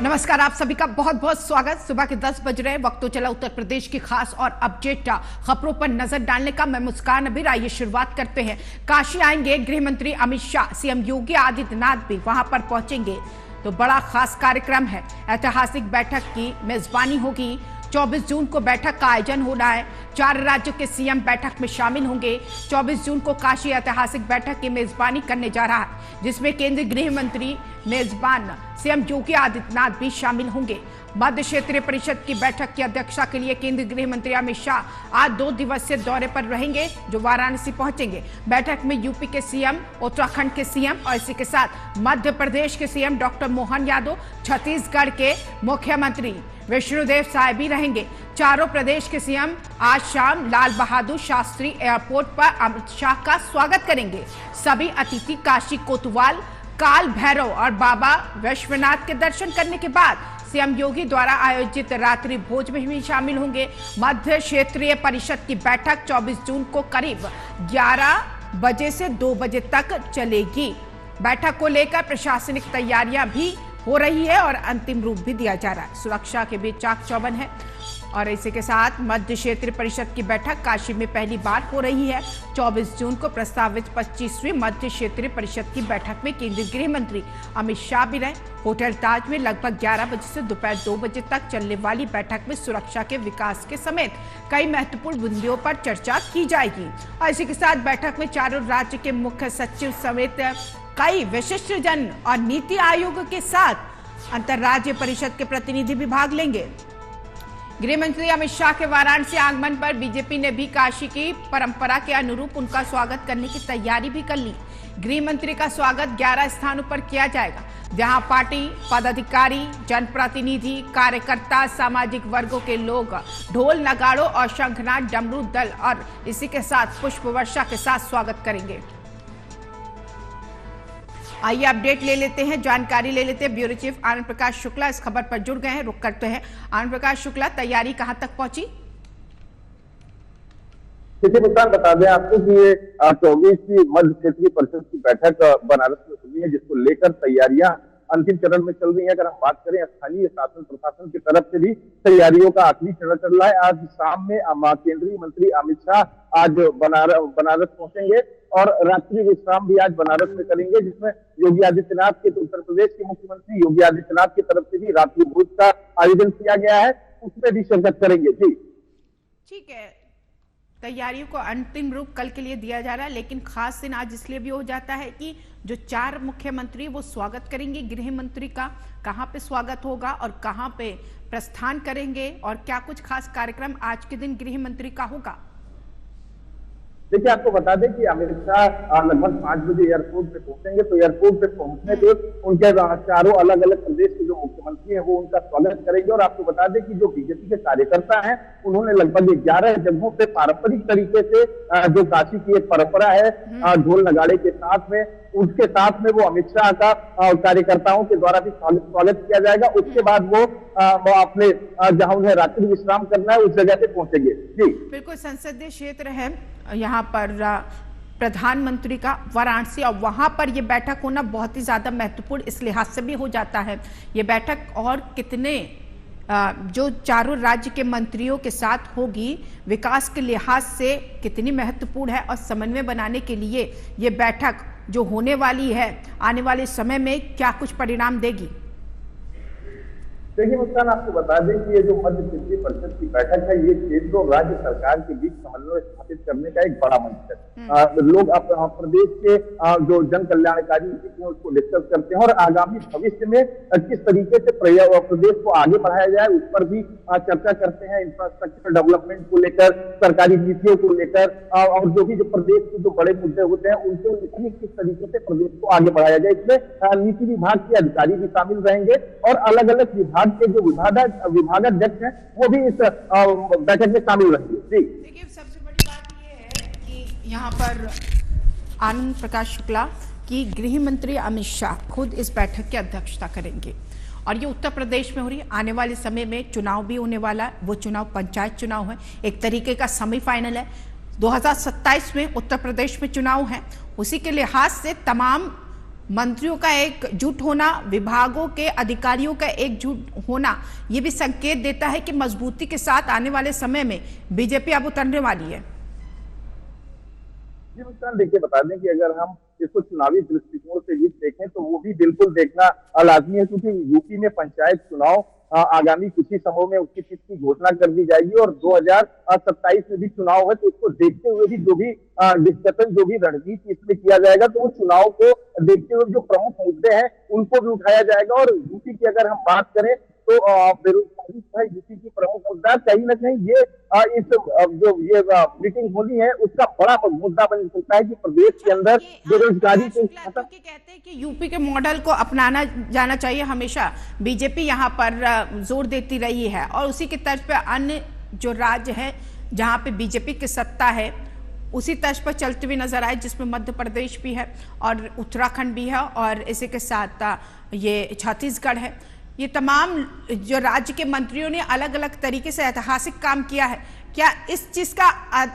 नमस्कार, आप सभी का बहुत बहुत स्वागत। सुबह के 10 बज रहे वक्त तो चला उत्तर प्रदेश की खास और अपडेट खबरों पर नजर डालने का। मैं मुस्कान अबीर, आइए शुरुआत करते हैं। काशी आएंगे गृह मंत्री अमित शाह, सीएम योगी आदित्यनाथ भी वहां पर पहुंचेंगे, तो बड़ा खास कार्यक्रम है। ऐतिहासिक बैठक की मेजबानी होगी। 24 जून को बैठक का आयोजन होना है। 4 राज्यों के सीएम बैठक में शामिल होंगे। 24 जून को काशी ऐतिहासिक बैठक की मेजबानी करने जा रहा है, जिसमें केंद्रीय गृह मंत्री मेजबान सीएम योगी आदित्यनाथ भी शामिल होंगे। मध्य क्षेत्रीय परिषद की बैठक की अध्यक्षता के लिए केंद्रीय गृह मंत्री अमित शाह आज 2 दिवसीय दौरे पर रहेंगे, जो वाराणसी पहुंचेंगे। बैठक में यूपी के सीएम, उत्तराखंड के सीएम और इसी के साथ मध्य प्रदेश के सीएम डॉक्टर मोहन यादव, छत्तीसगढ़ के मुख्यमंत्री विष्णुदेव साय भी रहेंगे। चारों प्रदेश के सीएम आज शाम लाल बहादुर शास्त्री एयरपोर्ट पर अमित शाह का स्वागत करेंगे। सभी अतिथि काशी कोतवाल, काल भैरव और बाबा विश्वनाथ के दर्शन करने के बाद सीएम योगी द्वारा आयोजित रात्रि भोज में भी शामिल होंगे। मध्य क्षेत्रीय परिषद की बैठक 24 जून को करीब 11 बजे से 2 बजे तक चलेगी। बैठक को लेकर प्रशासनिक तैयारियां भी हो रही है और अंतिम रूप भी दिया जा रहा है। सुरक्षा के बीच चाक चौबंद है और इसी के साथ मध्य क्षेत्रीय परिषद की बैठक काशी में पहली बार हो रही है। 24 जून को प्रस्तावित 25वीं मध्य क्षेत्रीय परिषद की बैठक में केंद्रीय गृह मंत्री अमित शाह भी रहे। होटल ताज में लगभग 11 बजे से दोपहर 2 बजे तक चलने वाली बैठक में सुरक्षा के विकास के समेत कई महत्वपूर्ण बिंदुओं पर चर्चा की जाएगी। और इसी के साथ बैठक में चारों राज्य के मुख्य सचिव समेत कई विशिष्ट जन और नीति आयोग के साथ अंतर्राज्यीय परिषद के प्रतिनिधि भी भाग लेंगे। गृह मंत्री अमित शाह के वाराणसी आगमन पर बीजेपी ने भी काशी की परंपरा के अनुरूप उनका स्वागत करने की तैयारी भी कर ली। गृह मंत्री का स्वागत 11 स्थानों पर किया जाएगा, जहां पार्टी पदाधिकारी, जनप्रतिनिधि, कार्यकर्ता, सामाजिक वर्गों के लोग ढोल नगाड़ों और शंखनाद डमरू दल और इसी के साथ पुष्प वर्षा के साथ स्वागत करेंगे। आइए अपडेट ले लेते हैं, जानकारी ले लेते हैं। ब्यूरो चीफ आनंद प्रकाश शुक्ला इस खबर पर जुड़ गए हैं, रुक करते हैं। आनंद प्रकाश शुक्ला, तैयारी कहां तक पहुंची? देखिए मुस्कान, बता दें आपको कि ये 24वीं मध्य क्षेत्रीय परिषद की बैठक बनारस में हुई है, जिसको लेकर तैयारियां अंतिम चरण में चल रही है। अगर हम बात करें स्थानीय शासन प्रशासन की तरफ से भी तैयारियों का आखिरी चरण चल रहा है। आज शाम में केंद्रीय मंत्री अमित शाह आज बनारस पहुंचेंगे और रात्रि विश्राम भी आज बनारस में करेंगे, जिसमें योगी आदित्यनाथ के, उत्तर प्रदेश के मुख्यमंत्री योगी आदित्यनाथ की तरफ से भी रात्रि भोज का आयोजन किया गया है, उसमें भी शिरकत करेंगे। जी ठीक है, तैयारियों को अंतिम रूप कल के लिए दिया जा रहा है, लेकिन खास दिन आज इसलिए भी हो जाता है कि जो 4 मुख्यमंत्री वो स्वागत करेंगे गृह मंत्री का। कहां पे स्वागत होगा और कहां पे प्रस्थान करेंगे और क्या कुछ खास कार्यक्रम आज के दिन गृह मंत्री का होगा? देखिए आपको बता दें कि अमित शाह लगभग 5 बजे एयरपोर्ट पे पहुंचेंगे, तो एयरपोर्ट पे पहुंचने पे उनके चारों अलग अलग प्रदेश के जो मुख्यमंत्री हैं वो उनका स्वागत करेंगे। और आपको बता दें कि जो बीजेपी के कार्यकर्ता हैं उन्होंने लगभग 11 जगहों पे पारंपरिक तरीके से जो काशी की एक परंपरा है ढोल नगाड़े के साथ में, उसके साथ में वो अमित शाह का कार्यकर्ताओं के द्वारा भी स्वागत किया जाएगा। उसके बाद वो अपने जहां उन्हें रात्रि विश्राम करना है उस जगह पे पहुंचेंगे। जी बिल्कुल, संसदीय क्षेत्र है यहाँ पर प्रधानमंत्री का वाराणसी, और वहां पर यह बैठक होना बहुत ही ज्यादा महत्वपूर्ण इस लिहाज से भी हो जाता है। ये बैठक और कितने जो चारों राज्य के मंत्रियों के साथ होगी, विकास के लिहाज से कितनी महत्वपूर्ण है और समन्वय बनाने के लिए ये बैठक जो होने वाली है आने वाले समय में क्या कुछ परिणाम देगी? देखिए मुस्कान, आपको बता दें कि ये जो मध्य क्षेत्रीय परिषद की बैठक है, ये केंद्र और राज्य सरकार के बीच समन्वय स्थापित करने का एक बड़ा मंच है। लोग प्रदेश के जो जन कल्याणकारी नीति है उसको डिस्कस करते हैं और आगामी भविष्य में किस तरीके से प्रदेश को आगे बढ़ाया जाए उस पर भी चर्चा करते हैं। इंफ्रास्ट्रक्चर डेवलपमेंट को लेकर, सरकारी नीतियों को लेकर और जो प्रदेश के जो बड़े मुद्दे होते हैं उनको किस तरीके से प्रदेश को आगे बढ़ाया जाए, इसमें नीति विभाग के अधिकारी भी शामिल रहेंगे और अलग अलग विभाग के जो विभागाध्यक्ष हैं वो भी इस बैठक में शामिल रहेंगे। जी देखिए, सबसे बड़ी बात ये है कि यहाँ पर आनंद प्रकाश शुक्ला की गृह मंत्री अमित शाह खुद इस बैठक की अध्यक्षता करेंगे और ये उत्तर प्रदेश में हो रही है। आने वाले समय में चुनाव भी होने वाला है, वो चुनाव पंचायत चुनाव है, एक तरीके का सेमीफाइनल है। 2027 में उत्तर प्रदेश में चुनाव है, उसी के लिहाज से तमाम मंत्रियों का एकजुट होना, विभागों के अधिकारियों का एकजुट होना, ये भी संकेत देता है कि मजबूती के साथ आने वाले समय में बीजेपी अब उतरने वाली है। जी मुस्कान, देखिए बता दें कि अगर हम इसको चुनावी दृष्टिकोण से भी देखें तो वो भी बिल्कुल देखना लाजमी है, क्योंकि यूपी में पंचायत चुनाव आगामी कुछ ही समय में उसकी तिथि की घोषणा कर दी जाएगी और 2027 में भी चुनाव है। तो उसको देखते हुए भी जो भी डिस्कशन, जो भी रणनीति इसमें किया जाएगा, तो वो चुनाव को देखते हुए जो प्रमुख मुद्दे हैं उनको भी उठाया जाएगा। और यूपी की अगर हम बात करें तो बेरोजगारी जो है यूपी की प्रमुख मुद्दा, कहीं ना कहीं ये इस जो ये मीटिंग होनी है उसका बड़ा मुद्दा बन सकता है कि प्रदेश के अंदर बेरोजगारी को क्योंकि कहते हैं कि यूपी के मॉडल को अपनाना जाना चाहिए, हमेशा बीजेपी यहाँ पर जोर देती रही है और उसी के तर्ज पे अन्य जो राज्य है जहाँ पे बीजेपी की सत्ता है उसी तर्ज पर चलते हुए नजर आए, जिसमें मध्य प्रदेश भी है और उत्तराखंड भी है और इसी के साथ ये छत्तीसगढ़ है। ये तमाम जो राज्य के मंत्रियों ने अलग अलग तरीके से ऐतिहासिक काम किया है। क्या इस चीज का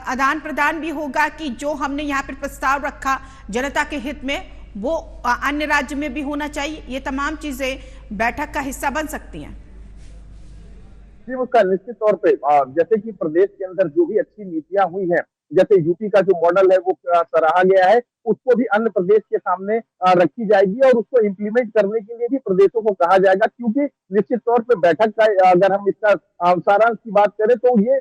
आदान प्रदान भी होगा कि जो हमने यहाँ पर प्रस्ताव रखा जनता के हित में वो अन्य राज्य में भी होना चाहिए? ये तमाम चीजें बैठक का हिस्सा बन सकती हैं। जी उसका निश्चित तौर पे जैसे कि प्रदेश के अंदर जो भी अच्छी नीतियां हुई हैं, जैसे यूपी का जो मॉडल है वो सराहा गया है, उसको भी अन्य प्रदेश के सामने रखी जाएगी और उसको इम्प्लीमेंट करने के लिए भी प्रदेशों को कहा जाएगा। क्योंकि निश्चित तौर पे बैठक का अगर हम इसका सारांश की बात करें तो ये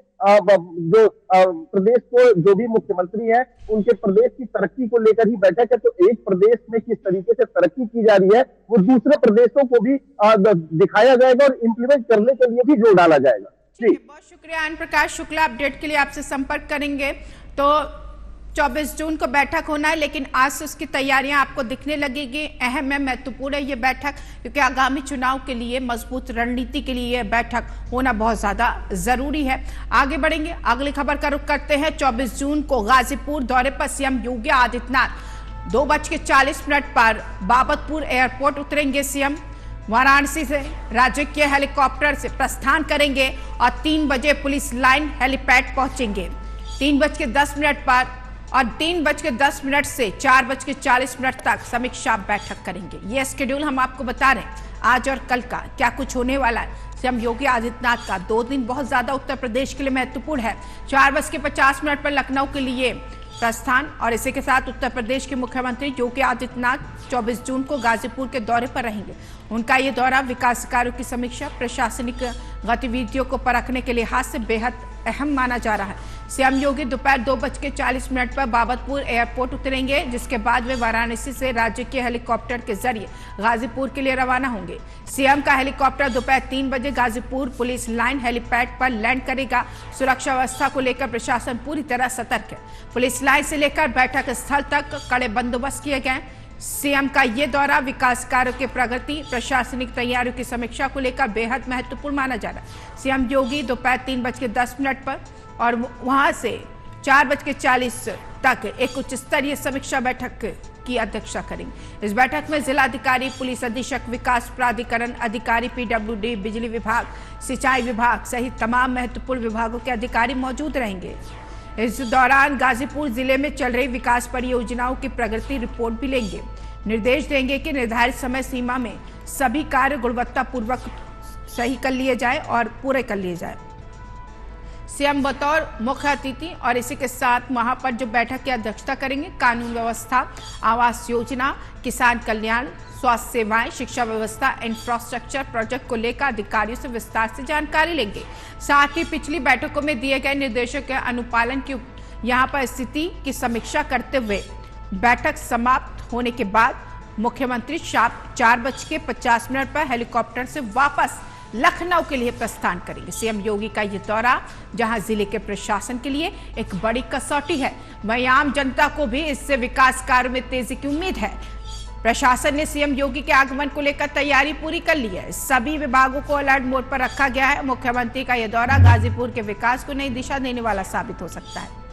जो प्रदेश को जो भी मुख्यमंत्री हैं उनके प्रदेश की तरक्की को लेकर ही बैठक है। तो एक प्रदेश में किस तरीके से तरक्की की जा रही है वो दूसरे प्रदेशों को भी दिखाया जाएगा और इम्प्लीमेंट करने के लिए भी जोर डाला जाएगा। जी बहुत शुक्रिया अन प्रकाश शुक्ला, अपडेट के लिए आपसे संपर्क करेंगे। तो 24 जून को बैठक होना है, लेकिन आज से उसकी तैयारियां आपको दिखने लगेगी। अहम है, महत्वपूर्ण है ये बैठक, क्योंकि आगामी चुनाव के लिए मजबूत रणनीति के लिए यह बैठक होना बहुत ज्यादा जरूरी है। आगे बढ़ेंगे, अगली खबर का रुख करते हैं। 24 जून को गाजीपुर दौरे पर सीएम योगी आदित्यनाथ 2:40 पर बाबतपुर एयरपोर्ट उतरेंगे। सीएम वाराणसी से राजकीय हेलीकॉप्टर से प्रस्थान करेंगे और 3 बजे पुलिस लाइन हेलीपैड पहुंचेंगे। 3:10 पर और 3:10 से 4:40 तक समीक्षा बैठक करेंगे। ये शेड्यूल हम आपको बता रहे हैं आज और कल का क्या कुछ होने वाला है। सीएम योगी आदित्यनाथ का 2 दिन बहुत ज्यादा उत्तर प्रदेश के लिए महत्वपूर्ण है। 4:50 पर लखनऊ के लिए प्रस्थान और इसी के साथ उत्तर प्रदेश के मुख्यमंत्री योगी आदित्यनाथ 24 जून को गाजीपुर के दौरे पर रहेंगे। उनका ये दौरा विकास कार्यों की समीक्षा, प्रशासनिक गतिविधियों को परखने के लिहाज से बेहद अहम माना जा रहा है। सीएम योगी दोपहर 2:40 पर बाबतपुर एयरपोर्ट उतरेंगे, जिसके बाद वे वाराणसी से राज्य के हेलीकॉप्टर के जरिए गाजीपुर के लिए रवाना होंगे। सीएम का हेलीकॉप्टर दोपहर 3 बजे गाजीपुर पुलिस लाइन हेलीपैड पर लैंड करेगा। सुरक्षा व्यवस्था को लेकर प्रशासन पूरी तरह सतर्क है। पुलिस लाइन से लेकर बैठक स्थल तक कड़े बंदोबस्त किए गए। सीएम का ये दौरा विकास कार्यों की प्रगति, प्रशासनिक तैयारियों की समीक्षा को लेकर बेहद महत्वपूर्ण माना जा रहा है। सीएम योगी दोपहर 3:10 पर और वहां से 4:40 तक एक उच्च स्तरीय समीक्षा बैठक की अध्यक्षता करेंगे। इस बैठक में जिलाधिकारी, पुलिस अधीक्षक, विकास प्राधिकरण अधिकारी, पीडब्ल्यूडी, बिजली विभाग, सिंचाई विभाग सहित तमाम महत्वपूर्ण विभागों के अधिकारी मौजूद रहेंगे। इस दौरान गाजीपुर जिले में चल रही विकास परियोजनाओं की प्रगति रिपोर्ट भी लेंगे। निर्देश देंगे कि निर्धारित समय सीमा में सभी कार्य गुणवत्तापूर्वक सही कर लिए जाए और पूरे कर लिए जाए। सीएम बतौर मुख्य अतिथि और इसी के साथ वहां पर जो बैठक की अध्यक्षता करेंगे, कानून व्यवस्था, आवास योजना, किसान कल्याण, स्वास्थ्य सेवाएं, शिक्षा व्यवस्था, इंफ्रास्ट्रक्चर प्रोजेक्ट को लेकर अधिकारियों से विस्तार से जानकारी लेंगे। साथ ही पिछली बैठकों में दिए गए निर्देशों के अनुपालन की यहां पर स्थिति की समीक्षा करते हुए बैठक समाप्त होने के बाद मुख्यमंत्री शाम 4:50 पर हेलीकॉप्टर से वापस लखनऊ के लिए प्रस्थान करेंगे। सीएम योगी का ये दौरा जहां जिले के प्रशासन के लिए एक बड़ी कसौटी है, वहीं आम जनता को भी इससे विकास कार्य में तेजी की उम्मीद है। प्रशासन ने सीएम योगी के आगमन को लेकर तैयारी पूरी कर ली है। सभी विभागों को अलर्ट मोड पर रखा गया है। मुख्यमंत्री का यह दौरा गाजीपुर के विकास को नई दिशा देने वाला साबित हो सकता है।